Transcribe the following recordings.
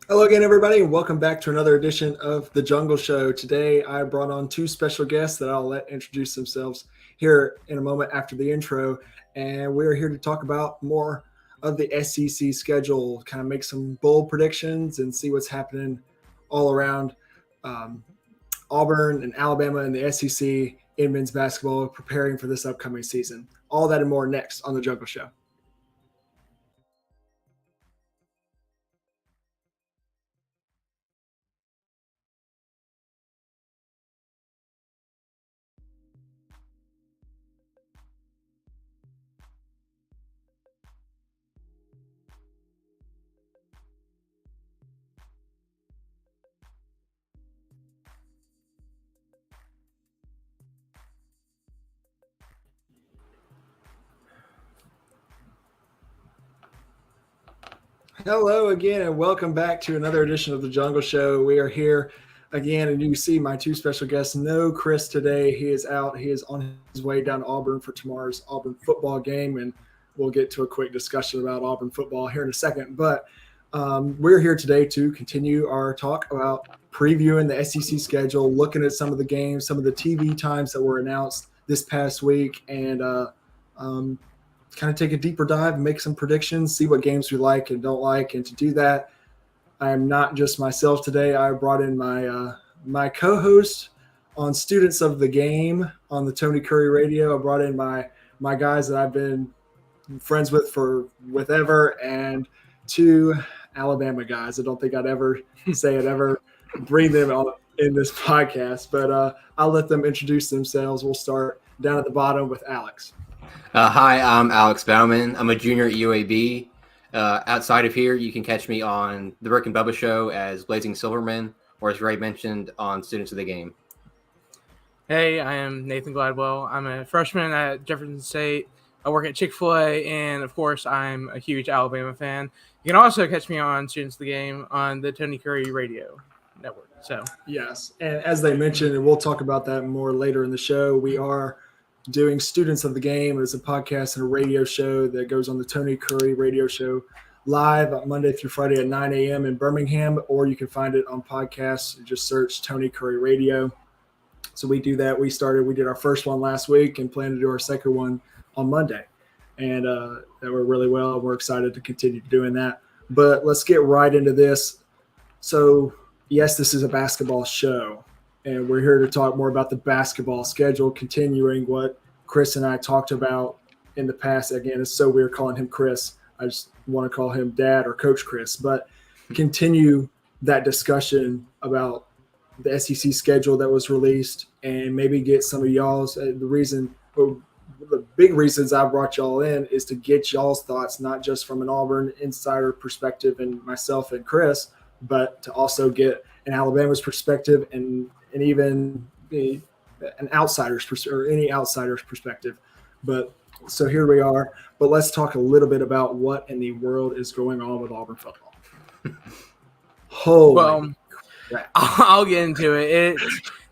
Hello again, everybody, and welcome back to another edition of The Jungle Show. Today, I brought on two special guests that I'll let introduce themselves here in a moment after the intro. And we're here to talk about more of the SEC schedule, kind of make some bold predictions and see what's happening all around um, Auburn and Alabama and the SEC in men's basketball, preparing for this upcoming season. All that and more next on The Jungle Show. Hello again, and welcome back to another edition of the Jungle Show. We are here again, and you see my two special guests. No Chris today; he is out. He is on his way down to Auburn for tomorrow's Auburn football game, and we'll get to a quick discussion about Auburn football here in a second. But we're here today to continue our talk about previewing the SEC schedule, looking at some of the games, some of the TV times that were announced this past week, and kind of take a deeper dive and make some predictions, see what games we like and don't like. And to do that, I am not just myself today. I brought in my co-host on Students of the Game on the Tony Curry Radio. I brought in my guys that I've been friends with ever, and two Alabama guys. I don't think I'd ever say I'd ever bring them on in this podcast, but I'll let them introduce themselves. We'll start down at the bottom with Alex. Hi, I'm Alex Bauman. I'm a junior at UAB. Outside of here, you can catch me on the Rick and Bubba Show as Blazing Silverman, or as Ray mentioned, on Students of the Game. Hey, I am Nathan Gladwell. I'm a freshman at Jefferson State. I work at Chick-fil-A, and of course, I'm a huge Alabama fan. You can also catch me on Students of the Game on the Tony Curry Radio Network. So yes, and as they mentioned, and we'll talk about that more later in the show, we are doing Students of the Game as a podcast and a radio show that goes on the Tony Curry Radio Show live Monday through Friday at 9 a.m. in Birmingham, or you can find it on podcasts. Just search Tony Curry Radio. So we do that. We did our first one last week and plan to do our second one on Monday. And that went really well. We're excited to continue doing that. But let's get right into this. So, yes, this is a basketball show. And we're here to talk more about the basketball schedule, continuing what Chris and I talked about in the past. Again, it's so weird calling him Chris. I just want to call him Dad or Coach Chris. But continue that discussion about the SEC schedule that was released and maybe get some of y'all's the big reasons I brought y'all in is to get y'all's thoughts, not just from an Auburn insider perspective and myself and Chris, but to also get an Alabama's perspective and even an outsider's or any outsider's perspective. But so here we are. But let's talk a little bit about what in the world is going on with Auburn football. Well, I'll get into it.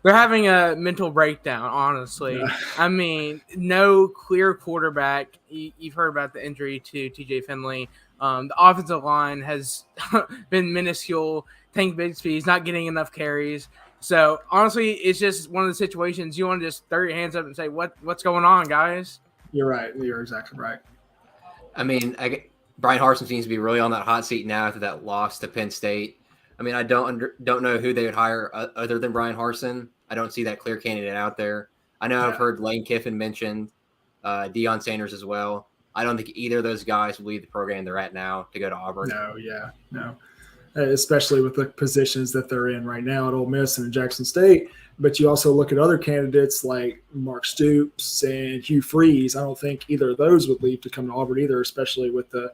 They're having a mental breakdown, honestly. Yeah. I mean, no clear quarterback. You've heard about the injury to TJ Finley. The offensive line has been minuscule. Tank Bigsby's not getting enough carries. So, honestly, it's just one of the situations you want to just throw your hands up and say, what's going on, guys? You're right. You're exactly right. I mean, Brian Harsin seems to be really on that hot seat now after that loss to Penn State. I mean, I don't know who they would hire other than Brian Harsin. I don't see that clear candidate out there. I know I've heard Lane Kiffin mentioned, Deion Sanders as well. I don't think either of those guys will leave the program they're at now to go to Auburn. No. Especially with the positions that they're in right now at Ole Miss and in Jackson State. But you also look at other candidates like Mark Stoops and Hugh Freeze. I don't think either of those would leave to come to Auburn either, especially with the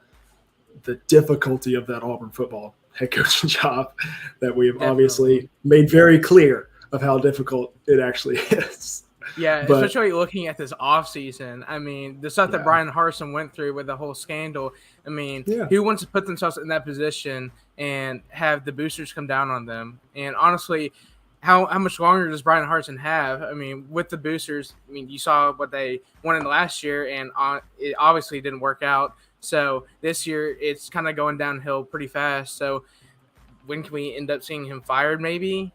difficulty of that Auburn football head coaching job that we have obviously made very clear of how difficult it actually is. Yeah, especially looking at this offseason. I mean, the stuff that Brian Harsin went through with the whole scandal. I mean, who wants to put themselves in that position and have the boosters come down on them? And honestly, how much longer does Brian Harsin have? I mean, with the boosters, I mean, you saw what they won in the last year, and it obviously didn't work out. So this year, it's kind of going downhill pretty fast. So when can we end up seeing him fired? Maybe.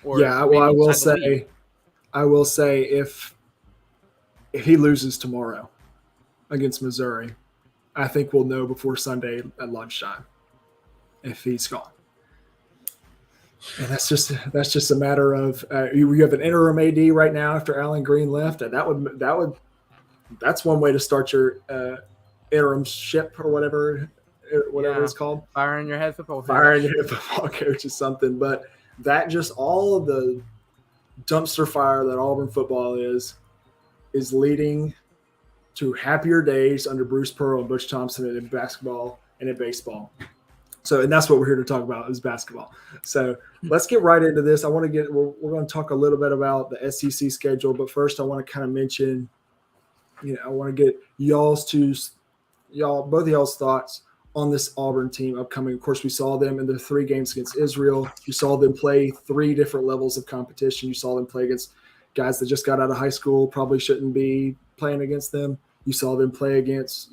Or Yeah, well, maybe I will decide to leave. say if he loses tomorrow against Missouri, I think we'll know before Sunday at lunchtime if he's gone. And that's just a matter of you have an interim AD right now after Alan Green left, and that's one way to start your interim ship or whatever it's called. Firing your head football coach. Firing your head football coach is something, but that just all of the dumpster fire that Auburn football is leading to happier days under Bruce Pearl and Butch Thompson in basketball and in baseball. So, and that's what we're here to talk about is basketball. So let's get right into this. We're going to talk a little bit about the SEC schedule, but first I want to kind of mention, I want to get both of y'all's thoughts on this Auburn team upcoming. Of course, we saw them in the 3 games against Israel. You saw them play 3 different levels of competition. You saw them play against guys that just got out of high school, probably shouldn't be playing against them. You saw them play against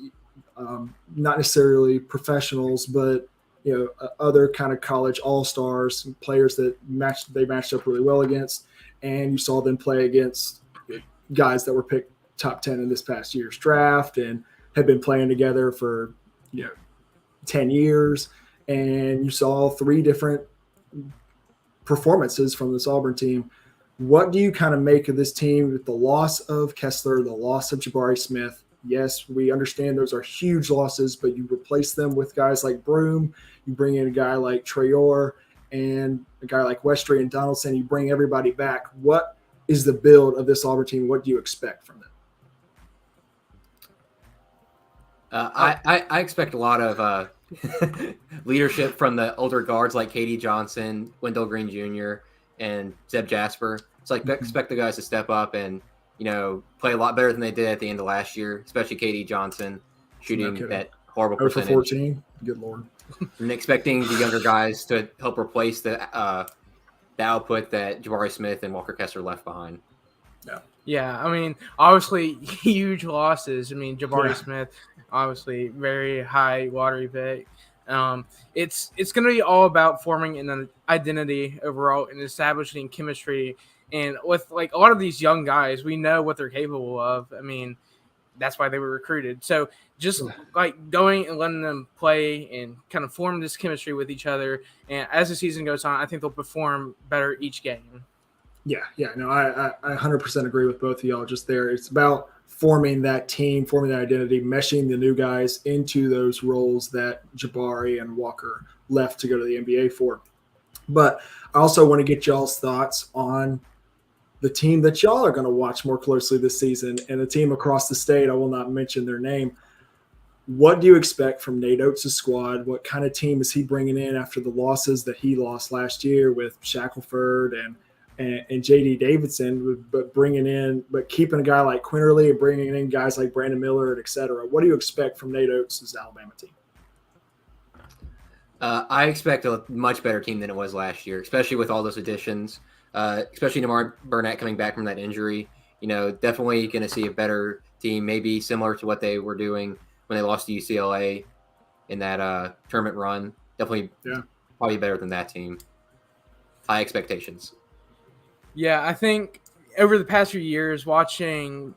not necessarily professionals, but other kind of college all-stars, players that they matched up really well against. And you saw them play against guys that were picked top 10 in this past year's draft and had been playing together for 10 years. And you saw 3 different performances from this Auburn team. What do you kind of make of this team with the loss of Kessler, the loss of Jabari Smith? Yes, we understand those are huge losses, but you replace them with guys like Broome. You bring in a guy like Traore and a guy like Westry and Donaldson. You bring everybody back. What is the build of this Auburn team? What do you expect from them? I expect a lot of leadership from the older guards like Katie Johnson, Wendell Green Jr., and Zeb Jasper. It's like expect the guys to step up and play a lot better than they did at the end of last year, especially Katie Johnson shooting that horrible percentage. 14. Good Lord. And expecting the younger guys to help replace the output that Jabari Smith and Walker Kessler left behind. Yeah, I mean, obviously huge losses. I mean, Jabari Smith, obviously very high lottery pick. It's going to be all about forming an identity overall and establishing chemistry. And with like a lot of these young guys, we know what they're capable of. I mean, that's why they were recruited. So just like going and letting them play and kind of form this chemistry with each other. And as the season goes on, I think they'll perform better each game. Yeah. No, I 100% agree with both of y'all just there. It's about forming that team, forming that identity, meshing the new guys into those roles that Jabari and Walker left to go to the NBA for. But I also want to get y'all's thoughts on the team that y'all are going to watch more closely this season and the team across the state. I will not mention their name. What do you expect from Nate Oates' squad? What kind of team is he bringing in after the losses that he lost last year with Shackelford and J.D. Davidson, but keeping a guy like Quinterly and bringing in guys like Brandon Miller, et cetera? What do you expect from Nate Oates' Alabama team? I expect a much better team than it was last year, especially with all those additions, especially Damar Burnett coming back from that injury. Definitely going to see a better team, maybe similar to what they were doing when they lost to UCLA in that tournament run. Definitely probably better than that team. High expectations. Yeah, I think over the past few years, watching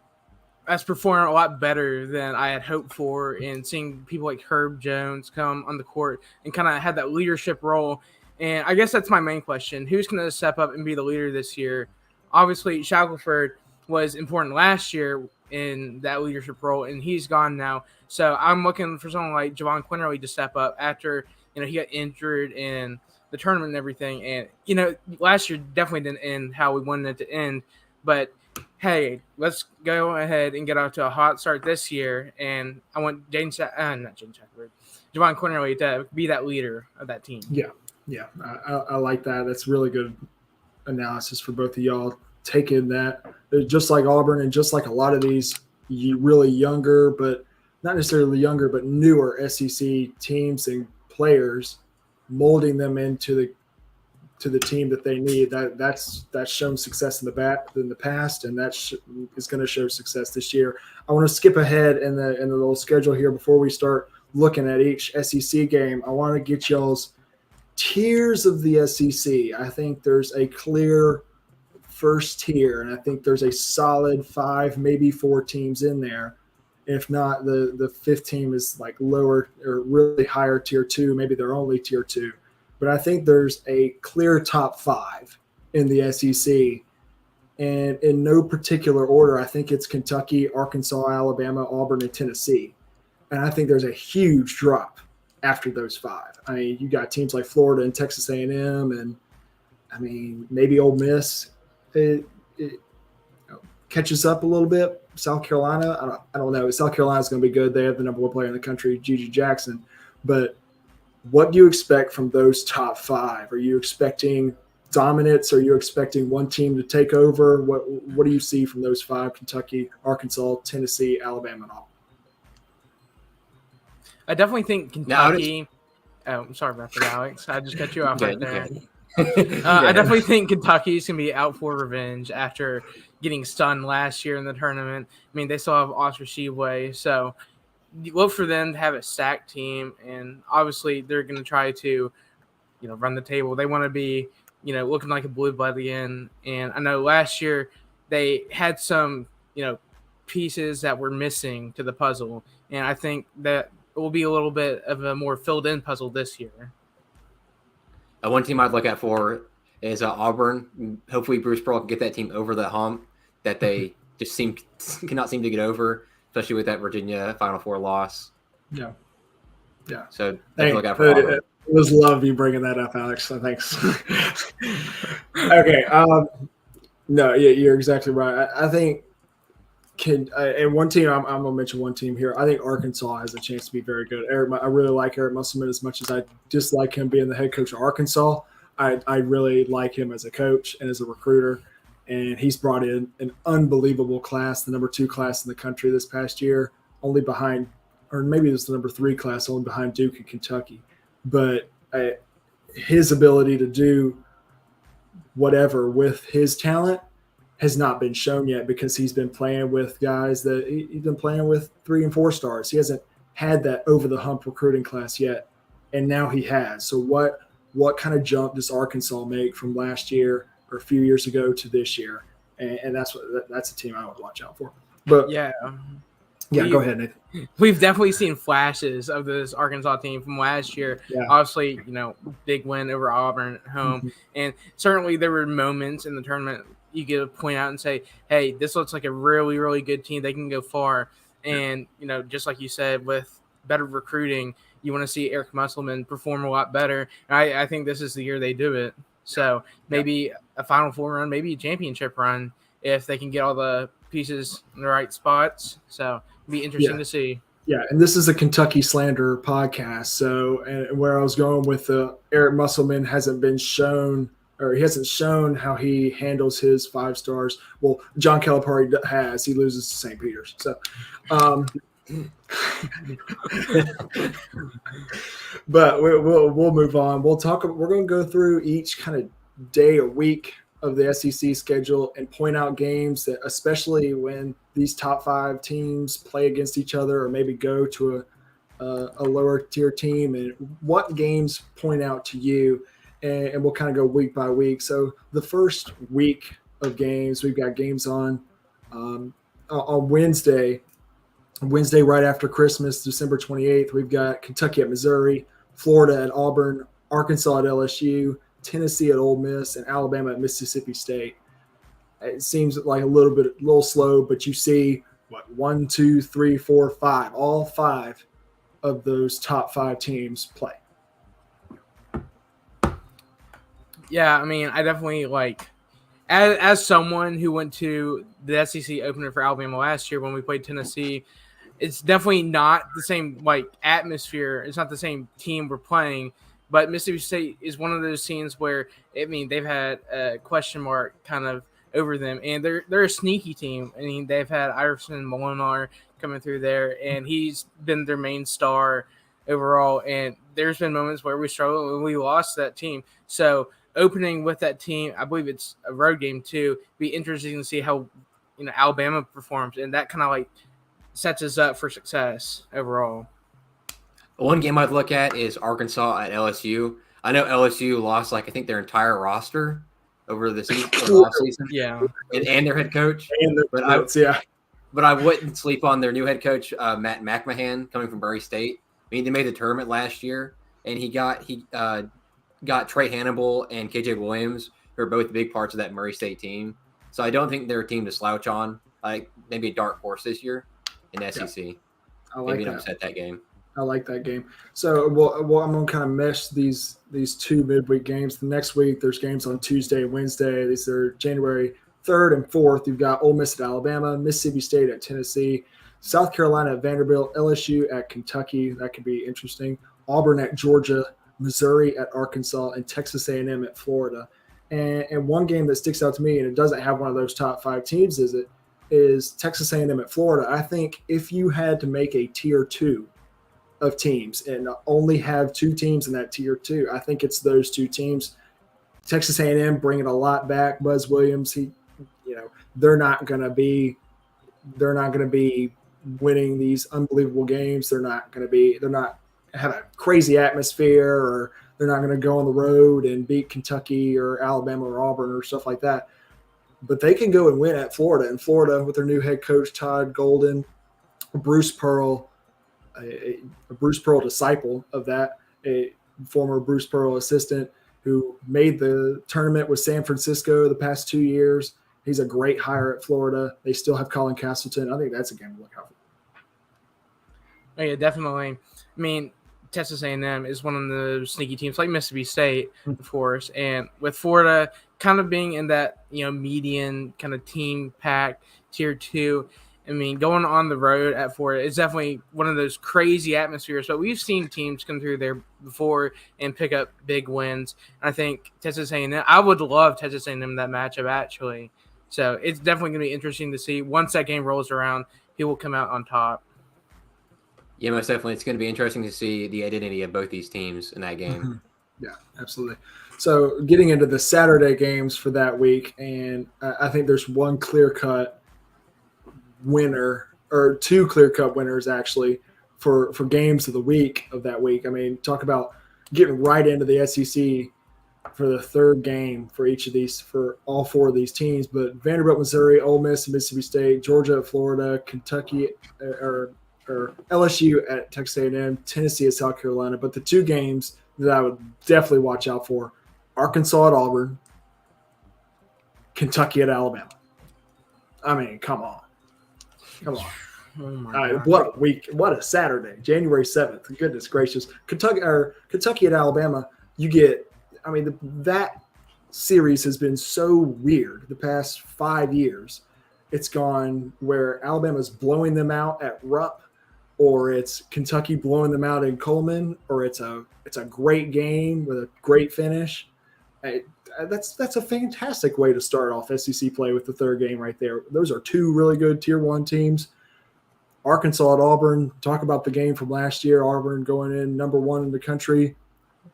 us perform a lot better than I had hoped for, and seeing people like Herb Jones come on the court and kind of have that leadership role. And I guess that's my main question. Who's going to step up and be the leader this year? Obviously, Shackelford was important last year in that leadership role, and he's gone now. So I'm looking for someone like Javon Quinterly to step up after he got injured in the tournament and everything. And, last year definitely didn't end how we wanted it to end. But, hey, let's go ahead and get off to a hot start this year. And I want Javon Quinterly to be that leader of that team. Yeah. I like that. That's really good analysis for both of y'all. Taking that, just like Auburn and just like a lot of these really younger, but not necessarily younger, but newer SEC teams and players, molding them into the team that they need. That's shown success in the past, and that is going to show success this year. I want to skip ahead in the little schedule here before we start looking at each SEC game. I want to get y'all's tiers of the SEC, I think there's a clear first tier, and I think there's a solid 5, maybe 4 teams in there. If not, the fifth team is like lower or really higher tier 2. Maybe they're only tier 2. But I think there's a clear top 5 in the SEC. And in no particular order, I think it's Kentucky, Arkansas, Alabama, Auburn, and Tennessee. And I think there's a huge drop after those 5. I mean, you got teams like Florida and Texas A&M, and I mean, maybe Ole Miss catches up a little bit. South Carolina, I don't know. South Carolina's going to be good. They have the number 1 player in the country, Gigi Jackson. But what do you expect from those top 5? Are you expecting dominance? Are you expecting one team to take over? What do you see from those 5? Kentucky, Arkansas, Tennessee, Alabama, and Auburn? I definitely think Kentucky. I'm sorry about that, Alex. I just cut you off right there. I definitely think Kentucky's going to be out for revenge after getting stunned last year in the tournament. I mean, they still have Oscar Tshiebwe, so look for them to have a stacked team, and obviously they're going to try to, run the table. They want to be, looking like a blue blood again. And I know last year they had some, pieces that were missing to the puzzle, and I think that it will be a little bit of a more filled-in puzzle this year. One team I'd look at for is Auburn. Hopefully Bruce Pearl can get that team over the hump that they just cannot seem to get over, especially with that Virginia Final Four loss. Yeah. So look out for Auburn. It was love you bringing that up, Alex. So thanks. Okay. No, yeah, you're exactly right. I think and one team I'm gonna mention one team here. I think Arkansas has a chance to be very good. I really like Eric Musselman as much as I dislike him being the head coach of Arkansas. I really like him as a coach and as a recruiter, and he's brought in an unbelievable class, the number 2 class in the country this past year, only behind, or maybe it was the number 3 class, only behind Duke and Kentucky. But his ability to do whatever with his talent has not been shown yet because he's been playing with guys that he's been playing with 3 and 4 stars. He hasn't had that over the hump recruiting class yet, and now he has. So what kind of jump does Arkansas make from last year or a few years ago to this year? And that's a team I would watch out for. But yeah, go ahead, Nathan. We've definitely seen flashes of this Arkansas team from last year. Yeah. Obviously, big win over Auburn at home, mm-hmm. And certainly there were moments in the tournament you get to point out and say, hey, this looks like a really, really good team. They can go far. And, just like you said, with better recruiting, you want to see Eric Musselman perform a lot better. And I think this is the year they do it. So maybe a Final Four run, maybe a championship run if they can get all the pieces in the right spots. So it'll be interesting to see. Yeah, and this is a Kentucky slander podcast. So and where I was going with Eric Musselman hasn't been shown – or he hasn't shown how he handles his 5 stars. Well, John Calipari has. He loses to St. Peter's. So, but we'll move on. We're going to go through each kind of day or week of the SEC schedule and point out games that, especially when these top 5 teams play against each other or maybe go to a lower tier team, and what games point out to you. And we'll kind of go week by week. So the first week of games, we've got games on Wednesday right after Christmas, December 28th. We've got Kentucky at Missouri, Florida at Auburn, Arkansas at LSU, Tennessee at Ole Miss, and Alabama at Mississippi State. It seems like a little slow, but you see 1, 2, 3, 4, 5, all 5 of those top 5 teams play. Yeah, I mean, I definitely as someone who went to the SEC opener for Alabama last year when we played Tennessee, it's definitely not the same atmosphere. It's not the same team we're playing, but Mississippi State is one of those teams where they've had a question mark kind of over them, and they're a sneaky team. I mean, they've had Iverson Molinar coming through there, and he's been their main star overall. And there's been moments where we struggled and we lost that team. So opening with that team, I believe it's a road game too. Be interesting to see how Alabama performs, and that kind of sets us up for success overall. One game I'd look at is Arkansas at LSU. I know LSU lost I think their entire roster over the season, or the offseason, Yeah, and their head coach. And But I wouldn't sleep on their new head coach, Matt McMahon, coming from Murray State. I mean, they made the tournament last year, and he got Trey Hannibal and KJ Williams, who are both big parts of that Murray State team. So I don't think they're a team to slouch on. Maybe a dark horse this year in the SEC. I like Maybe that. upset that game. I like that game. So, well, I'm going to kind of mesh these two midweek games. The next week, there's games on Tuesday and Wednesday. These are January 3rd and 4th. You've got Ole Miss at Alabama, Mississippi State at Tennessee, South Carolina at Vanderbilt, LSU at Kentucky. That could be interesting. Auburn at Georgia, Missouri at Arkansas, and Texas A&M at Florida. And one game that sticks out to me, and it doesn't have one of those top 5 teams, is Texas A&M at Florida. I think if you had to make a tier 2 of teams and only have 2 teams in that tier 2, I think it's those 2 teams. Texas A&M bringing a lot back. Buzz Williams, they're not going to be winning these unbelievable games. They're not have a crazy atmosphere, or they're not going to go on the road and beat Kentucky or Alabama or Auburn or stuff like that. But they can go and win at Florida. And Florida, with their new head coach, Todd Golden, Bruce Pearl, a Bruce Pearl disciple of that, a former Bruce Pearl assistant who made the tournament with San Francisco the past 2 years. He's a great hire at Florida. They still have Colin Castleton. I think that's a game to look out for. Oh, yeah, definitely. I mean, Texas A&M is one of the sneaky teams like Mississippi State, of course, and with Florida kind of being in that median kind of team pack tier 2. I mean, going on the road at Florida is definitely one of those crazy atmospheres. But we've seen teams come through there before and pick up big wins. I think Texas A&M. I would love Texas A&M in that matchup actually. So it's definitely going to be interesting to see once that game rolls around, who will come out on top. Yeah, most definitely. It's going to be interesting to see the identity of both these teams in that game. Yeah, absolutely. So getting into the Saturday games for that week, and I think there's one clear-cut winner, or 2 clear-cut winners actually for games of the week of that week. I mean, talk about getting right into the SEC for the 3rd game for each of these, for all 4 of these teams. But Vanderbilt, Missouri, Ole Miss, Mississippi State, Georgia at Florida, Kentucky or LSU at Texas A&M, Tennessee at South Carolina. But the 2 games that I would definitely watch out for, Arkansas at Auburn, Kentucky at Alabama. I mean, come on. Oh what a week. What a Saturday. January 7th. Goodness gracious. Kentucky at Alabama, that series has been so weird the past 5 years. It's gone where Alabama's blowing them out at Rupp, or it's Kentucky blowing them out in Coleman, or it's a great game with a great finish. That's a fantastic way to start off SEC play with the 3rd game right there. Those are 2 really good tier 1 teams. Arkansas at Auburn. Talk about the game from last year. Auburn going in number 1 in the country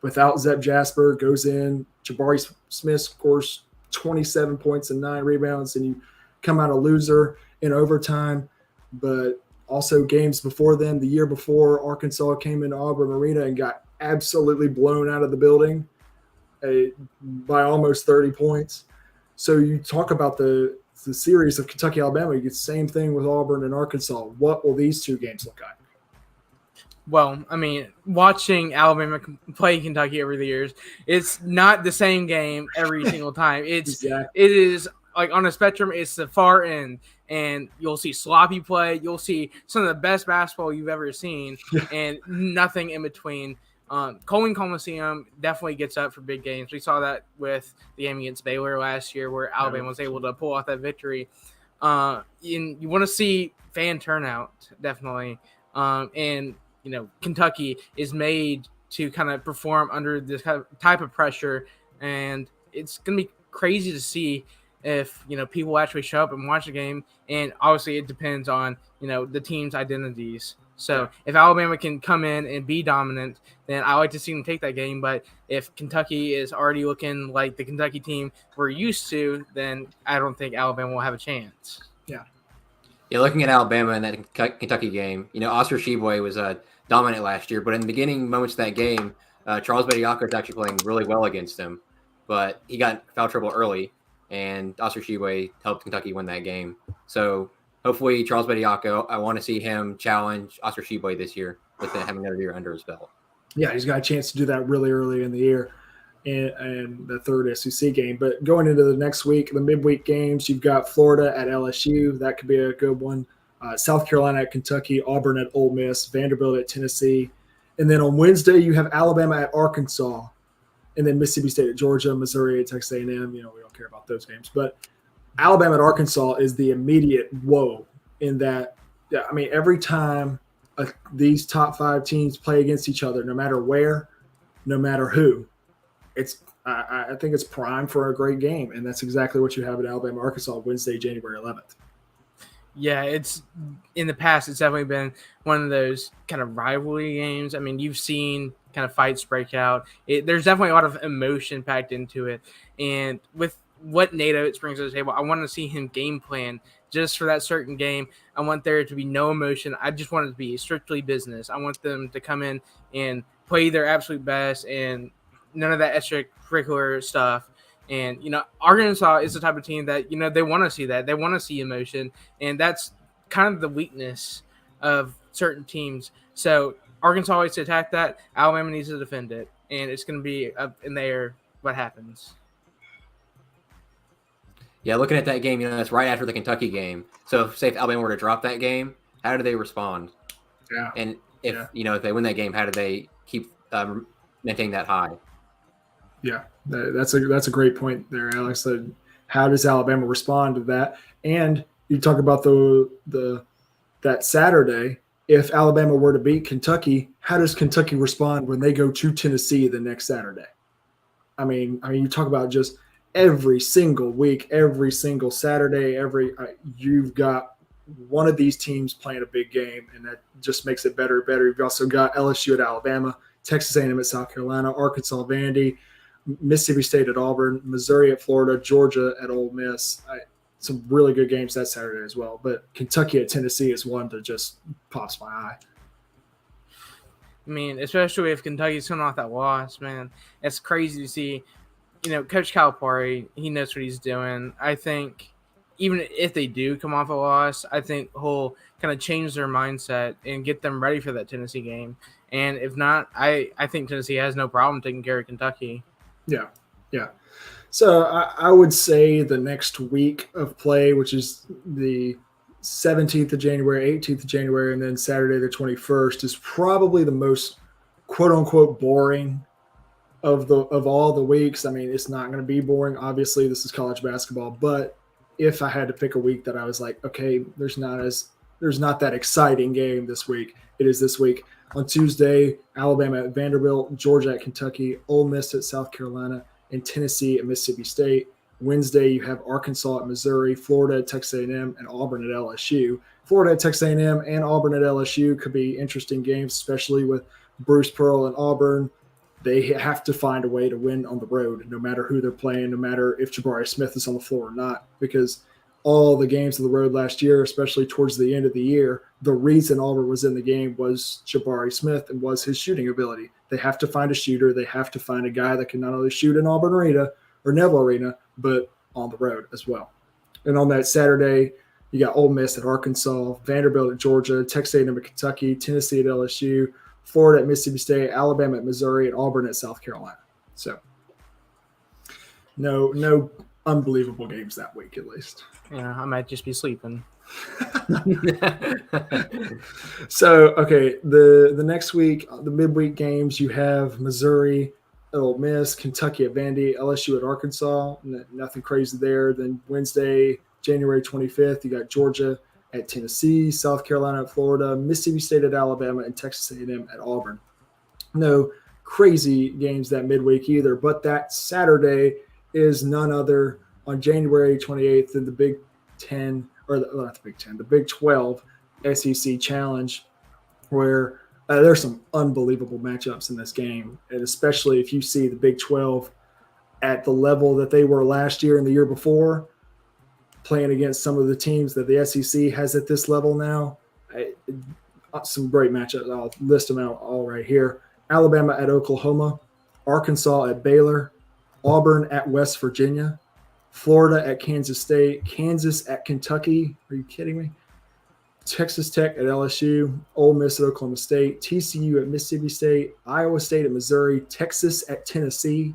without Zep Jasper, goes in. Jabari Smith scores 27 points and 9 rebounds, and you come out a loser in overtime. But also games before then, the year before, Arkansas came into Auburn Arena and got absolutely blown out of the building by almost 30 points. So you talk about the series of Kentucky, Alabama, you get the same thing with Auburn and Arkansas. What will these 2 games look like? Well, I mean, watching Alabama play Kentucky over the years, it's not the same game every single time. It is like on a spectrum, it's the far end, and you'll see sloppy play. You'll see some of the best basketball you've ever seen, and nothing in between. Coleman Coliseum definitely gets up for big games. We saw that with the game against Baylor last year, where Alabama was able to pull off that victory. And you want to see fan turnout, definitely. And Kentucky is made to kind of perform under this kind of type of pressure, and it's going to be crazy to see if people actually show up and watch the game. And obviously, it depends on the team's identities. So if Alabama can come in and be dominant, then I like to see them take that game. But if Kentucky is already looking like the Kentucky team we're used to, then I don't think Alabama will have a chance. Yeah, looking at Alabama in that Kentucky game, Oscar Tshiebwe was dominant last year, but in the beginning moments of that game, Charles Bediako is actually playing really well against him, but he got foul trouble early, and Oscar Tshiebwe helped Kentucky win that game. So hopefully Charles Bediako, I want to see him challenge Oscar Tshiebwe this year with having another year under his belt. Yeah, he's got a chance to do that really early in the year in the third SEC game. But going into the next week, the midweek games, you've got Florida at LSU. That could be a good one. South Carolina at Kentucky, Auburn at Ole Miss, Vanderbilt at Tennessee. And then on Wednesday, you have Alabama at Arkansas, and then Mississippi State at Georgia, Missouri at Texas A&M. We don't care about those games. But Alabama at Arkansas is the immediate whoa in that, every time these top 5 teams play against each other, no matter where, no matter who, I think it's prime for a great game. And that's exactly what you have at Alabama, Arkansas, Wednesday, January 11th. Yeah, it's in the past, it's definitely been one of those kind of rivalry games. I mean, you've seen kind of fights break out. There's definitely a lot of emotion packed into it. And with what Nate Oates brings to the table, I want to see him game plan just for that certain game. I want there to be no emotion. I just want it to be strictly business. I want them to come in and play their absolute best and none of that extracurricular stuff. And, Arkansas is the type of team that, they want to see that. They want to see emotion. And that's kind of the weakness of certain teams. So Arkansas needs to attack that. Alabama needs to defend it. And it's going to be up in the air what happens. Yeah, looking at that game, that's right after the Kentucky game. So say if Alabama were to drop that game, how do they respond? Yeah. And if they win that game, how do they keep maintaining that high? Yeah, that's a great point there, Alex. How does Alabama respond to that? And you talk about that Saturday. If Alabama were to beat Kentucky, how does Kentucky respond when they go to Tennessee the next Saturday? I mean, you talk about just every single week, every single Saturday, you've got one of these teams playing a big game, and that just makes it better and better. You've also got LSU at Alabama, Texas A&M at South Carolina, Arkansas, Vandy, Mississippi State at Auburn, Missouri at Florida, Georgia at Ole Miss. Some really good games that Saturday as well. But Kentucky at Tennessee is one that just pops my eye. I mean, especially if Kentucky's coming off that loss, man. It's crazy to see. Coach Calipari, he knows what he's doing. I think even if they do come off a loss, I think he'll kind of change their mindset and get them ready for that Tennessee game. And if not, I think Tennessee has no problem taking care of Kentucky. Yeah. So I would say the next week of play, which is the 17th of January, 18th of January, and then Saturday the 21st, is probably the most quote-unquote boring of all the weeks. I mean, it's not going to be boring. Obviously, this is college basketball. But if I had to pick a week that I was like, okay, there's not that exciting game this week, it is this week. On Tuesday, Alabama at Vanderbilt, Georgia at Kentucky, Ole Miss at South Carolina, and Tennessee at Mississippi State. Wednesday, you have Arkansas at Missouri, Florida at Texas A&M, and Auburn at LSU. Florida at Texas A&M and Auburn at LSU could be interesting games, especially with Bruce Pearl and Auburn. They have to find a way to win on the road, no matter who they're playing, no matter if Jabari Smith is on the floor or not, because all the games on the road last year, especially towards the end of the year, the reason Auburn was in the game was Jabari Smith and was his shooting ability. They have to find a shooter. They have to find a guy that can not only shoot in Auburn Arena or Neville Arena, but on the road as well. And on that Saturday, you got Ole Miss at Arkansas, Vanderbilt at Georgia, Texas A&M at Kentucky, Tennessee at LSU, Florida at Mississippi State, Alabama at Missouri, and Auburn at South Carolina. So no unbelievable games that week, at least. Yeah, I might just be sleeping. So, okay, the next week, the midweek games, you have Missouri at Ole Miss, Kentucky at Vandy, LSU at Arkansas. Nothing crazy there. Then Wednesday, January 25th, you got Georgia at Tennessee, South Carolina at Florida, Mississippi State at Alabama, and Texas A&M at Auburn. No crazy games that midweek either, but that Saturday is none other on January 28th in the Big 10, or not the Big 10, the Big 12 SEC Challenge, where there's some unbelievable matchups in this game, and especially if you see the Big 12 at the level that they were last year and the year before, playing against some of the teams that the SEC has at this level now. Some great matchups. I'll list them out all right here. Alabama at Oklahoma, Arkansas at Baylor, Auburn at West Virginia, Florida at Kansas State, Kansas at Kentucky. Are you kidding me? Texas Tech at LSU, Ole Miss at Oklahoma State, TCU at Mississippi State, Iowa State at Missouri, Texas at Tennessee,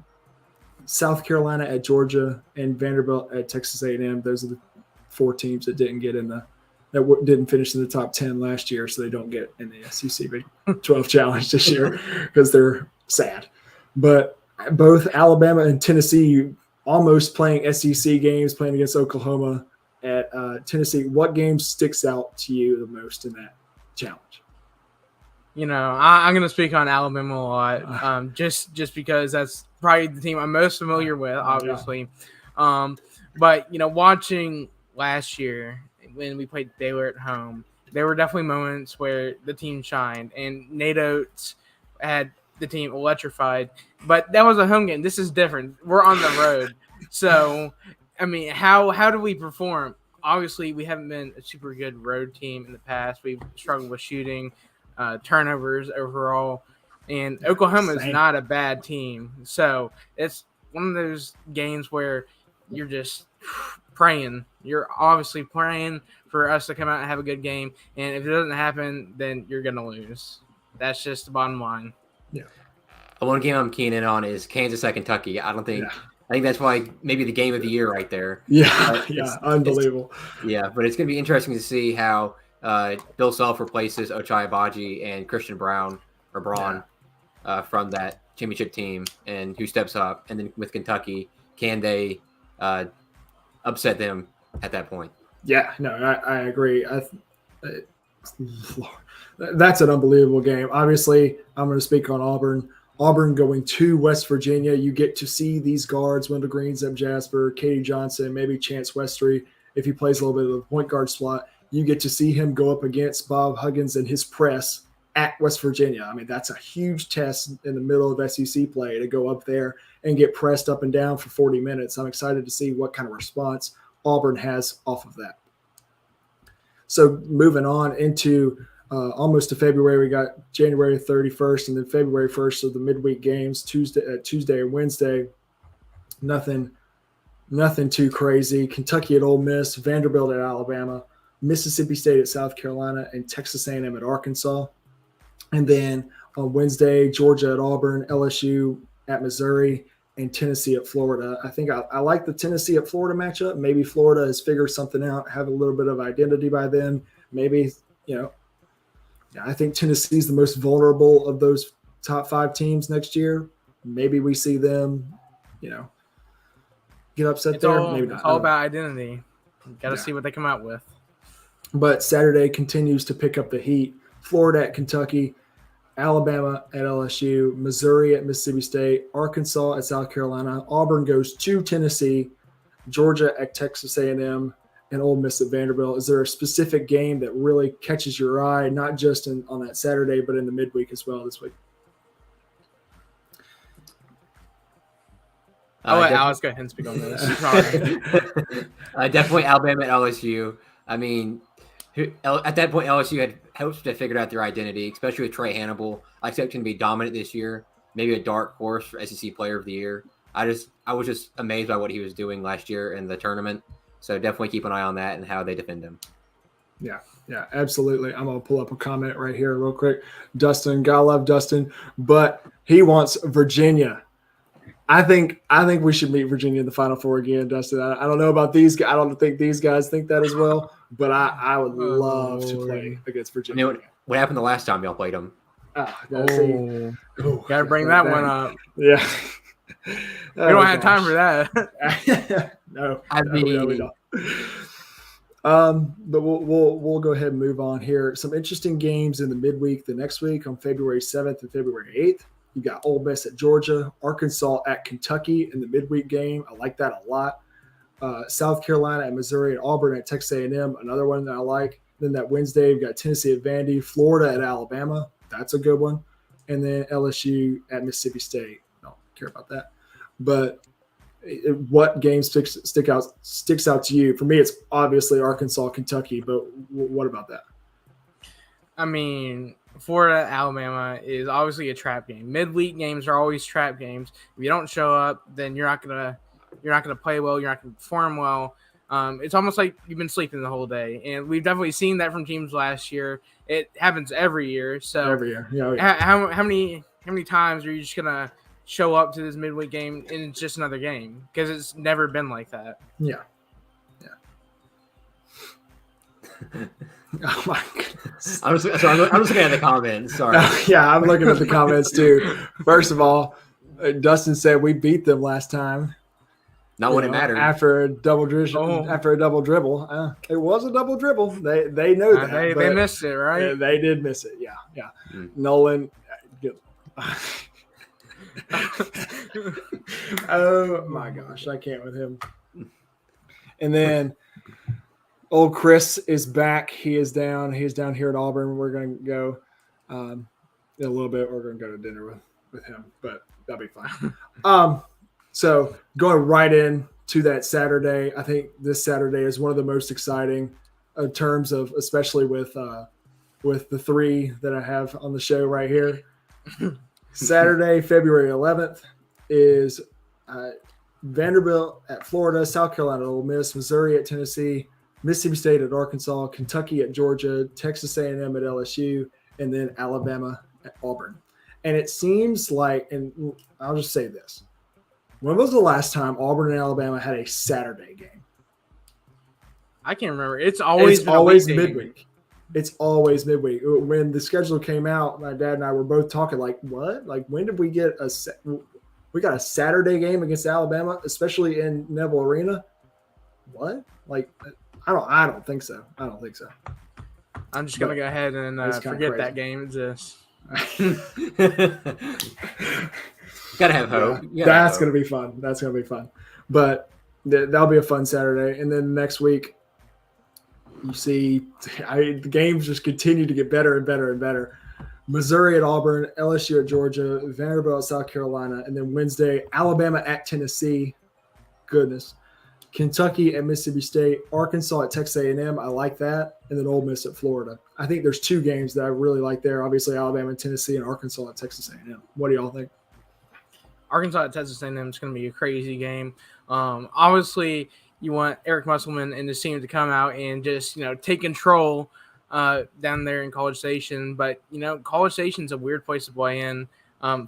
South Carolina at Georgia, and Vanderbilt at Texas A&M. Those are the 4 teams that didn't didn't finish in the top 10 last year, so they don't get in the SEC Big 12 Challenge this year because they're sad. But both Alabama and Tennessee almost playing SEC games, playing against Oklahoma at Tennessee. What game sticks out to you the most in that challenge? I'm going to speak on Alabama a lot, just because that's probably the team I'm most familiar with, obviously. But watching last year when we played Baylor at home, there were definitely moments where the team shined, and Nate Oates had the team electrified. But that was a home game. This is different. We're on the road. So, I mean, how do we perform? Obviously, we haven't been a super good road team in the past. We've struggled with shooting, turnovers overall. And Oklahoma is not a bad team. So, it's one of those games where you're just praying. You're obviously praying for us to come out and have a good game. And if it doesn't happen, then you're going to lose. That's just the bottom line. Yeah. One game I'm keen in on is Kansas at Kentucky. I think that's why maybe the game of the year right there. Yeah, unbelievable. But it's going to be interesting to see how Bill Self replaces Ochai Agbaji and Christian Braun from that championship team, and who steps up. And then with Kentucky, can they upset them at that point? Yeah, no, I agree. That's an unbelievable game. Obviously, I'm going to speak on Auburn. Auburn going to West Virginia. You get to see these guards, Wendell Green, Zeb Jasper, Katie Johnson, maybe Chance Westry, if he plays a little bit of the point guard slot. You get to see him go up against Bob Huggins and his press at West Virginia. I mean, that's a huge test in the middle of SEC play to go up there and get pressed up and down for 40 minutes. I'm excited to see what kind of response Auburn has off of that. So moving on into almost to February, we got January 31st and then February 1st of the midweek games, Tuesday and Wednesday. Nothing too crazy. Kentucky at Ole Miss, Vanderbilt at Alabama, Mississippi State at South Carolina, and Texas A&M at Arkansas. And then on Wednesday, Georgia at Auburn, LSU at Missouri, and Tennessee at Florida. I think I like the Tennessee at Florida matchup. Maybe Florida has figured something out, have a little bit of identity by then. Maybe, I think Tennessee is the most vulnerable of those top 5 teams next year. Maybe we see them, get upset there. Maybe not. It's all about identity. Got to see what they come out with. But Saturday continues to pick up the heat. Florida at Kentucky, Alabama at LSU, Missouri at Mississippi State, Arkansas at South Carolina, Auburn goes to Tennessee, Georgia at Texas A&M, and Ole Miss at Vanderbilt. Is there a specific game that really catches your eye, not just on that Saturday, but in the midweek as well this week? I'll let Alex go ahead and speak on this. Definitely Alabama at LSU. I mean, at that point, LSU had hopes to figure out their identity, especially with Trey Hannibal. I expect him to be dominant this year, maybe a dark horse for SEC Player of the Year. I was just amazed by what he was doing last year in the tournament. So definitely keep an eye on that and how they defend him. Yeah, absolutely. I'm going to pull up a comment right here real quick. Dustin, gotta love Dustin, but he wants Virginia. I think we should meet Virginia in the Final Four again, Dustin. I don't know about these guys. I don't think these guys think that as well, but I would love to play against Virginia. You know what happened the last time y'all played them? Gotta bring that one up. Yeah. We don't have time for that. No, we don't. But we'll go ahead and move on here. Some interesting games in the midweek. The next week on February 7th and February 8th, you got Ole Miss at Georgia, Arkansas at Kentucky in the midweek game. I like that a lot. South Carolina at Missouri, and Auburn at Texas A&M, another one that I like. Then that Wednesday, we've got Tennessee at Vandy, Florida at Alabama. That's a good one. And then LSU at Mississippi State. I don't care about that. But what game sticks out to you? For me, it's obviously Arkansas, Kentucky. But what about that? I mean, Florida Alabama is obviously a trap game. Midweek games are always trap games. If you don't show up, then you're not gonna play well. You're not gonna perform well. It's almost like you've been sleeping the whole day, and we've definitely seen that from teams last year. It happens every year. So every year. Yeah. How many times are you just gonna show up to this midweek game and it's just another game? Because it's never been like that. Yeah. Oh my goodness. I'm just looking at the comments. Sorry. Yeah, I'm looking at the comments too. First of all, Dustin said we beat them last time. Not when it mattered. After a double dribble. It was a double dribble. They know that. They missed it, right? Yeah, they did miss it. Yeah. Nolan. Oh my gosh, I can't with him. And then old Chris is back. He is down. He's down here at Auburn. We're going to go in a little bit. We're going to go to dinner with him, but that'll be fine. So going right in to that Saturday, I think this Saturday is one of the most exciting in terms of, especially with the three that I have on the show right here. Saturday, February 11th is Vanderbilt at Florida, South Carolina at Ole Miss, Missouri at Tennessee, Mississippi State at Arkansas, Kentucky at Georgia, Texas A&M at LSU, and then Alabama at Auburn. And it seems like, and I'll just say this, when was the last time Auburn and Alabama had a Saturday game? I can't remember. It's always midweek. It's always midweek. When the schedule came out, my dad and I were both talking like, what? Like, when did we get we got a Saturday game against Alabama, especially in Neville Arena? What? Like, I don't think so. I'm just going to go ahead and forget that game exists. Gotta have hope. Yeah, that's going to be fun. But that'll be a fun Saturday. And then next week, you see the games just continue to get better and better and better. Missouri at Auburn, LSU at Georgia, Vanderbilt at South Carolina, and then Wednesday, Alabama at Tennessee. Goodness. Kentucky at Mississippi State, Arkansas at Texas A&M. I like that. And then Ole Miss at Florida. I think there's two games that I really like there. Obviously, Alabama and Tennessee, and Arkansas at Texas A&M. What do y'all think? Arkansas at Texas A&M is going to be a crazy game. Obviously, you want Eric Musselman and his team to come out and just, take control down there in College Station. But, College Station's a weird place to play in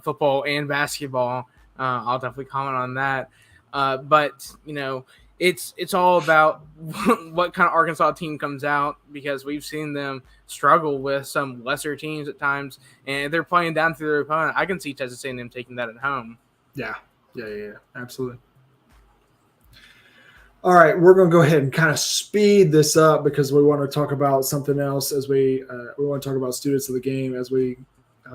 football and basketball. I'll definitely comment on that. But, it's all about what kind of Arkansas team comes out, because we've seen them struggle with some lesser teams at times, and they're playing down through their opponent. I can see Texas A&M taking that at home. Yeah, absolutely. All right, we're going to go ahead and kind of speed this up because we want to talk about something else as we want to talk about students of the game as we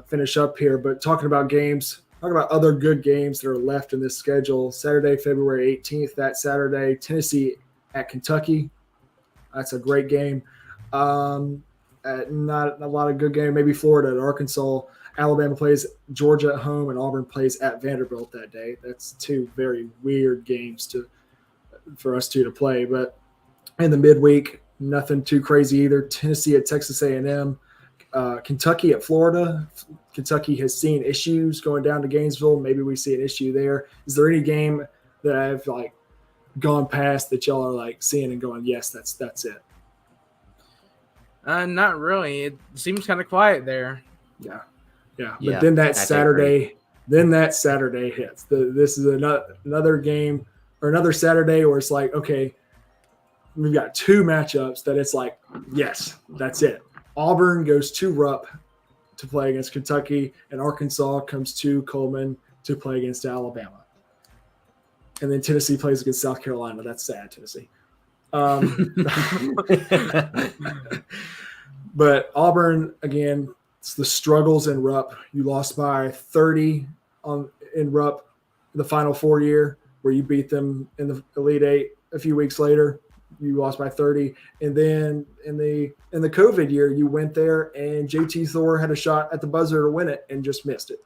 finish up here. But talking about games, talking about other good games that are left in this schedule. Saturday, February 18th, that Saturday, Tennessee at Kentucky. That's a great game. Not a lot of good game. Maybe Florida at Arkansas. Alabama plays Georgia at home, and Auburn plays at Vanderbilt that day. That's two very weird games for us to play. But in the midweek, nothing too crazy either. Tennessee at Texas A&M. Kentucky at Florida. Kentucky has seen issues going down to Gainesville. Maybe we see an issue there. Is there any game that I've gone past that y'all are seeing and going, yes, that's it? Not really. It seems kind of quiet there. Yeah. But then that Saturday hits. This is another game or another Saturday where it's okay, we've got two matchups that it's yes, that's it. Auburn goes to Rupp to play against Kentucky, and Arkansas comes to Coleman to play against Alabama. And then Tennessee plays against South Carolina. That's sad, Tennessee. But Auburn, again, it's the struggles in Rupp. You lost by 30 in Rupp the Final Four year, where you beat them in the Elite Eight a few weeks later. You lost by 30. And then in the COVID year, you went there and JT Thor had a shot at the buzzer to win it and just missed it.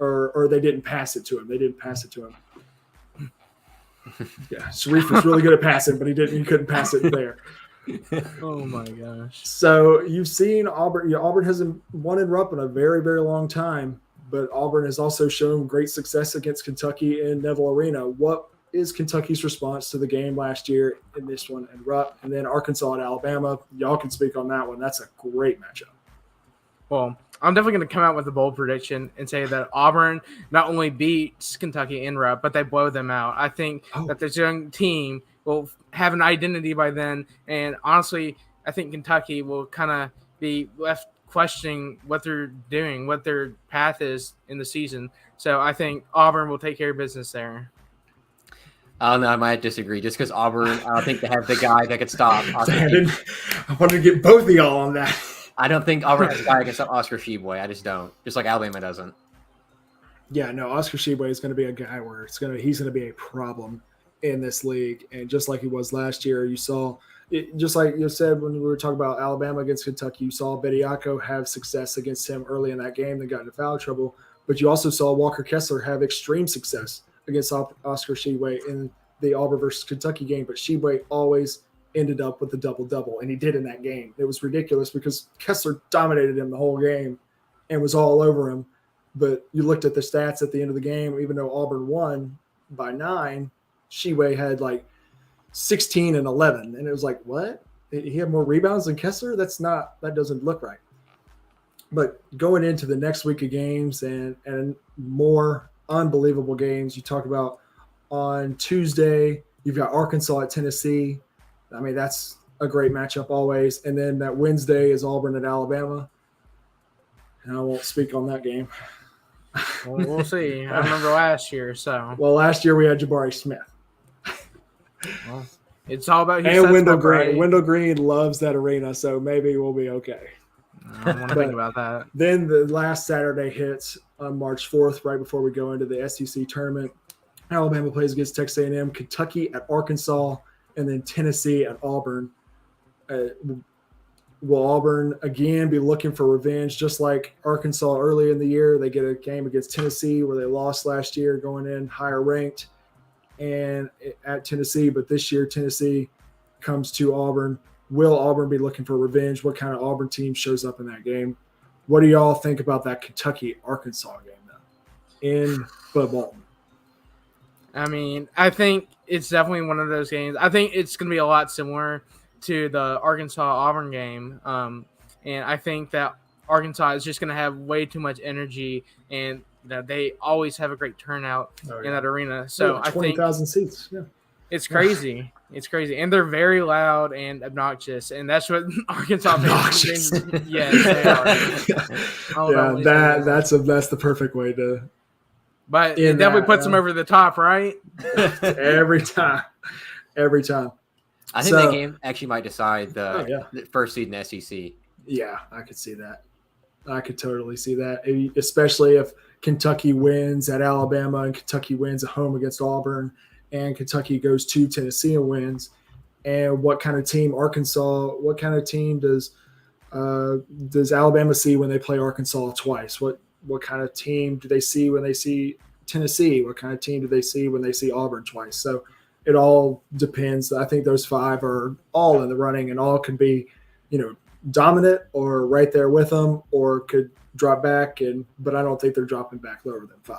Or they didn't pass it to him. Yeah, Sharif was really good at passing, but he couldn't pass it there. Oh my gosh. So you've seen Auburn. Auburn hasn't won in Rupp in a very, very long time, but Auburn has also shown great success against Kentucky in Neville Arena. What is Kentucky's response to the game last year in this one in Rupp, and then Arkansas and Alabama? Y'all can speak on that one. That's a great matchup. Well, I'm definitely going to come out with a bold prediction and say that Auburn not only beats Kentucky in Rupp, but they blow them out. I think that this young team will have an identity by then, and honestly, I think Kentucky will kind of be left questioning what they're doing, what their path is in the season. So I think Auburn will take care of business there. I don't know. I might disagree. Just because Auburn, I don't think they have the guy that could stop. I wanted to get both of y'all on that. I don't think Auburn has a guy that can stop Oscar Tshiebwe. I just don't. Just like Alabama doesn't. Yeah, no, Oscar Tshiebwe is going to be a guy where he's going to be a problem in this league, and just like he was last year, you saw it, just like you said when we were talking about Alabama against Kentucky, you saw Bediako have success against him early in that game. They got into foul trouble, but you also saw Walker Kessler have extreme success against Oscar Tshiebwe in the Auburn versus Kentucky game, but Tshiebwe always ended up with a double-double, and he did in that game. It was ridiculous because Kessler dominated him the whole game and was all over him. But you looked at the stats at the end of the game, even though Auburn won by 9, Tshiebwe had like 16 and 11. And it was like, what? He had more rebounds than Kessler? That doesn't look right. But going into the next week of games and more unbelievable games, you talk about on Tuesday, you've got Arkansas at Tennessee. I mean, that's a great matchup always. And then that Wednesday is Auburn at Alabama. And I won't speak on that game. Well, we'll see. I remember last year, so. Well, last year we had Jabari Smith. Well, it's all about and Wendell Green. Right? Wendell Green loves that arena, so maybe we'll be okay. I don't want to think about that. Then the last Saturday hits on March 4th, right before we go into the SEC tournament. Alabama plays against Texas A&M, Kentucky at Arkansas, and then Tennessee at Auburn. Will Auburn again be looking for revenge, just like Arkansas early in the year? They get a game against Tennessee where they lost last year, going in higher ranked and at Tennessee. But this year, Tennessee comes to Auburn. Will Auburn be looking for revenge? What kind of Auburn team shows up in that game? What do y'all think about that Kentucky-Arkansas game, though, in Bud Walton? I mean, I think it's definitely one of those games. I think it's going to be a lot similar to the Arkansas-Auburn game. And I think that Arkansas is just going to have way too much energy, and they always have a great turnout in that arena. So I think 20,000 seats. Yeah, it's crazy. It's crazy, and they're very loud and obnoxious, and that's what Arkansas fans. Yes, they are. That's the perfect way to. But it definitely puts them over the top, right? Every time. I think that game actually might decide the first seed in the SEC. Yeah, I could see that. I could totally see that, especially if Kentucky wins at Alabama and Kentucky wins at home against Auburn and Kentucky goes to Tennessee and wins. And what kind of team what kind of team does Alabama see when they play Arkansas twice? What kind of team do they see when they see Tennessee? What kind of team do they see when they see Auburn twice? So it all depends. I think those 5 are all in the running and all can be, dominant or right there with them or could drop back. But I don't think they're dropping back lower than 5.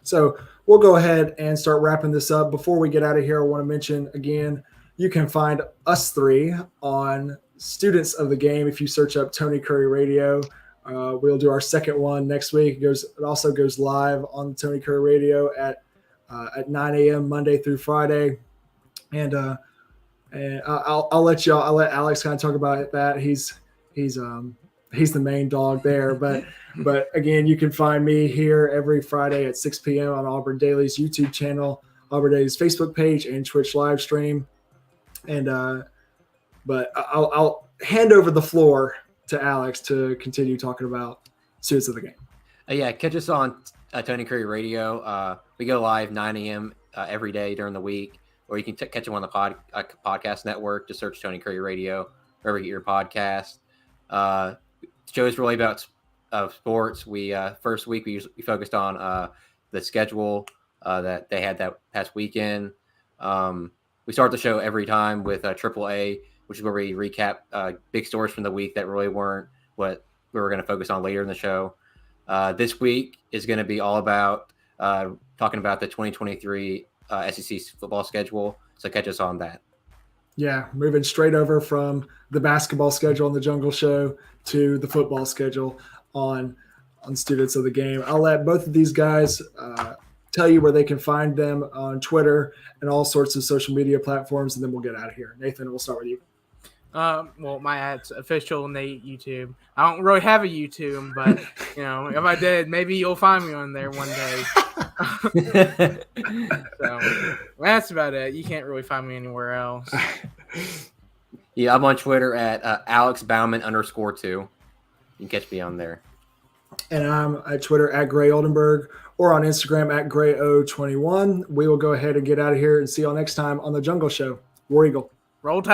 So we'll go ahead and start wrapping this up. Before we get out of here, I want to mention again, you can find us 3 on Students of the Game. If you search up Tony Curry Radio, we'll do our second one next week. It also goes live on the Tony Curry Radio at 9 a.m. Monday through Friday. And I'll let Alex kind of talk about that. He's the main dog there, but again, you can find me here every Friday at 6 p.m. on Auburn Daily's YouTube channel, Auburn Daily's Facebook page, and Twitch live stream. And but I'll hand over the floor to Alex to continue talking about Students of the Game. Catch us on Tony Curry Radio. We go live 9 a.m. Every day during the week, or you can catch them on the podcast network. Just search Tony Curry Radio wherever you get your podcast. The show is really about sports. We first week we focused on the schedule that they had that past weekend. we start the show every time with Triple A, which is where we recap big stories from the week that really weren't what we were going to focus on later in the show. This week is going to be all about talking about the 2023 SEC football schedule. So catch us on that. Yeah, moving straight over from the basketball schedule on the Jungle Show to the football schedule on Students of the Game. I'll let both of these guys tell you where they can find them on Twitter and all sorts of social media platforms, and then we'll get out of here. Nathan, we'll start with you. Well, my ad's official Nate YouTube. I don't really have a YouTube, but if I did, maybe you'll find me on there one day. So that's about it. You can't really find me anywhere else. Yeah, I'm on Twitter at AlexBauman_2. You can catch me on there. And I'm at Twitter at Gray Oldenburg or on Instagram at GrayO21. We will go ahead and get out of here and see y'all next time on the Jungle Show. War Eagle. Roll Tide.